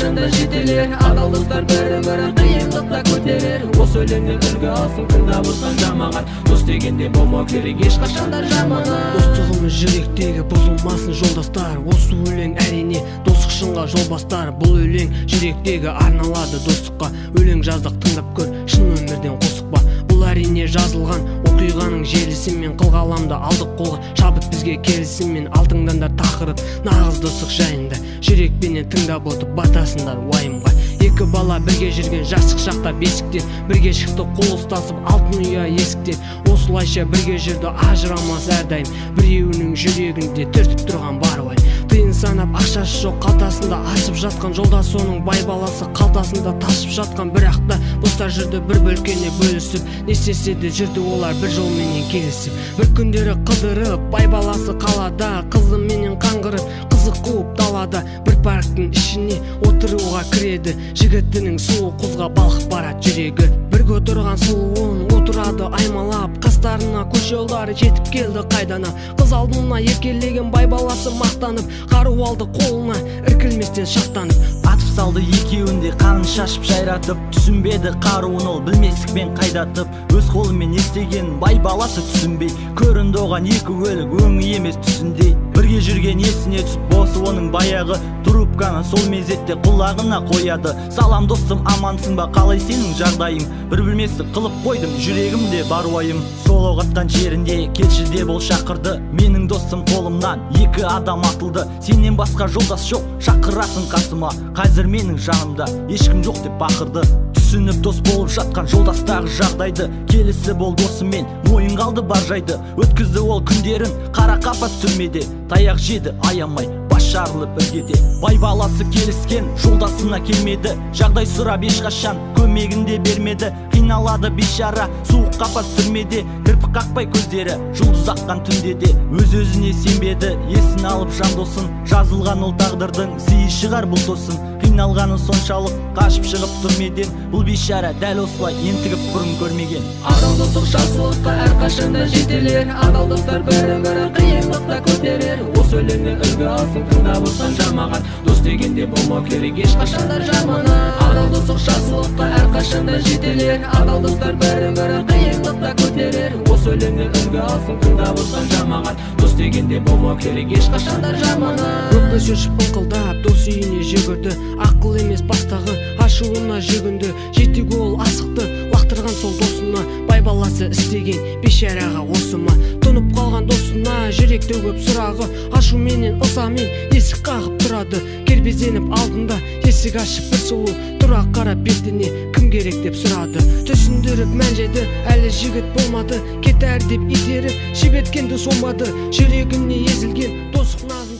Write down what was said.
әрқашанда жетелер, адал достар бірін-бірін қиындықта көтерер. Осы өлеңді үлгі алсын тыңдап отқан жамағат, дос дегенде болмау керек ешқашанда жаманат. Достығымыз жүректегі бұзылмасын жолдастар, осы өлең әрине достық шынға жол бастар. Бұл өлең жүректегі арналады достыққа, өлең жаздық тыңдап көр, шын өмірден қосық па. Бұл әрине жазылған оқиғаның желісімен, қылғаламды алдық қолға, шабыт бізге келісімен. Алтыңдандар тақырып нағыз достық жайында, жүрекпенен тыңдап отып батасындар уайымға. Екі бала бірге жүрген жастық шақта бесіктен, бірге шықты қол ұстасып алтын ұя есіктен. Осылайша бірге жүрді ажырамас әрдайым, біреуінің жүрегінде түртіп тұрған бар уайым. Тиын санап ақшасы жоқ қалтасында асып жатқан жолдас, соның бай баласы қалтасында тасып жатқан. Бірақ та достар жүрді бір бөлкене бөлісіп, не істесе де жүрді олар бір жолменен келісіп. Бір күндері қыдырып бай баласы қалада, қызыменен қаңғырып қызық қуып далада. Бір парктың ішіне отыруға кіреді, жігітінің сұлу қызға балқып барады жүрегі. Бірге отырған сұлуын отырады аймалап, қастарына көш жолдары жетіп келді қайдана. Қыз алдына еркелеген бай баласы мақтанып, қару алды қолына іркілместен шаттанып. Атып салды екеуінде қанын шашып жайратып, түсінбеді қаруын ол білместікпен қайдатып. Өз қолымен естеген бай баласы түсінбей, көрінді оған екі өлік өңі емес түсіндей. Бірге жүрген есіне түсіп осы оның баяғы трубканы сол мезетте құлағына қояды. Салам достым, амансың ба, қалай сенің жағдайың? Бір білместік қылып қойдым, жүрегімде бар уайым. Сол оғатқан жерінде келші деп ол шақырды, менің достым қолымнан екі адам атылды. Сенен басқа жолдас жоқ, шақыратын қасыма, қазір менің жанымда ешкім жоқ деп бақырды. Түсініп дос болып жатқан жолдастағы жағдайды, келісі бол досымен мойын қалды бар жайды. Өткізді ол күндерін қара қапас түрмеде, таяқ жеді аямай бас жарылып іргеде. Бай баласы келіскен жолдасына келмеді, жағдай сұрап ешқашан көмегін де бермеді. Қиналады бейшара суық қапас түрмеде, кірпік қақпай көздері жұлдыз аққан түнде де. Өз-өзіне сенбеді, есін алып жан досын, жазылған ол тағдырдың сыйы шығар бұл тосын. Қиналғаны соншалық қашып шығып түрмеден, бұл бейшара дәл осылай ентігіп бұрын көрмеген. Адал достық жақсылыққа әрқашанда жетелер, адал достар бірін-бірін қиындықта көтерер. Осы өлеңді үлгі алсын тыңдап отқан жамағат, дос дегенде болмау керек ешқашанда жаманат. Адал достық жақсылыққа әрқашанда жетелер, адал достар бірін-бірін қиындықта көтерер. Осы өлеңді үлгі алсын тыңдап отқан жамағат, дос дегенде болмау керек ешқашанда жаманат. Көпті шөшіп ыңқылдап дос үйіне жүгірді, ақыл емес бастағы ашуына жүгінді. Жетігі ол асықты лақтырған сол досына, бай баласы істеген бейшараға осы ма? Тұнып қалған досына жүрек төгіп сұрағы, ашуменен ызамен есік қағып тұрады. Кербезденіп алдында есік ашып бір сұлу тұра қарап бетіне кім керек деп сұрады. Түсіндіріп мән жайды, әлі жігіт болмады, кетер деп итеріп жіберткенді сомады. Жүрегіне езілген достық назы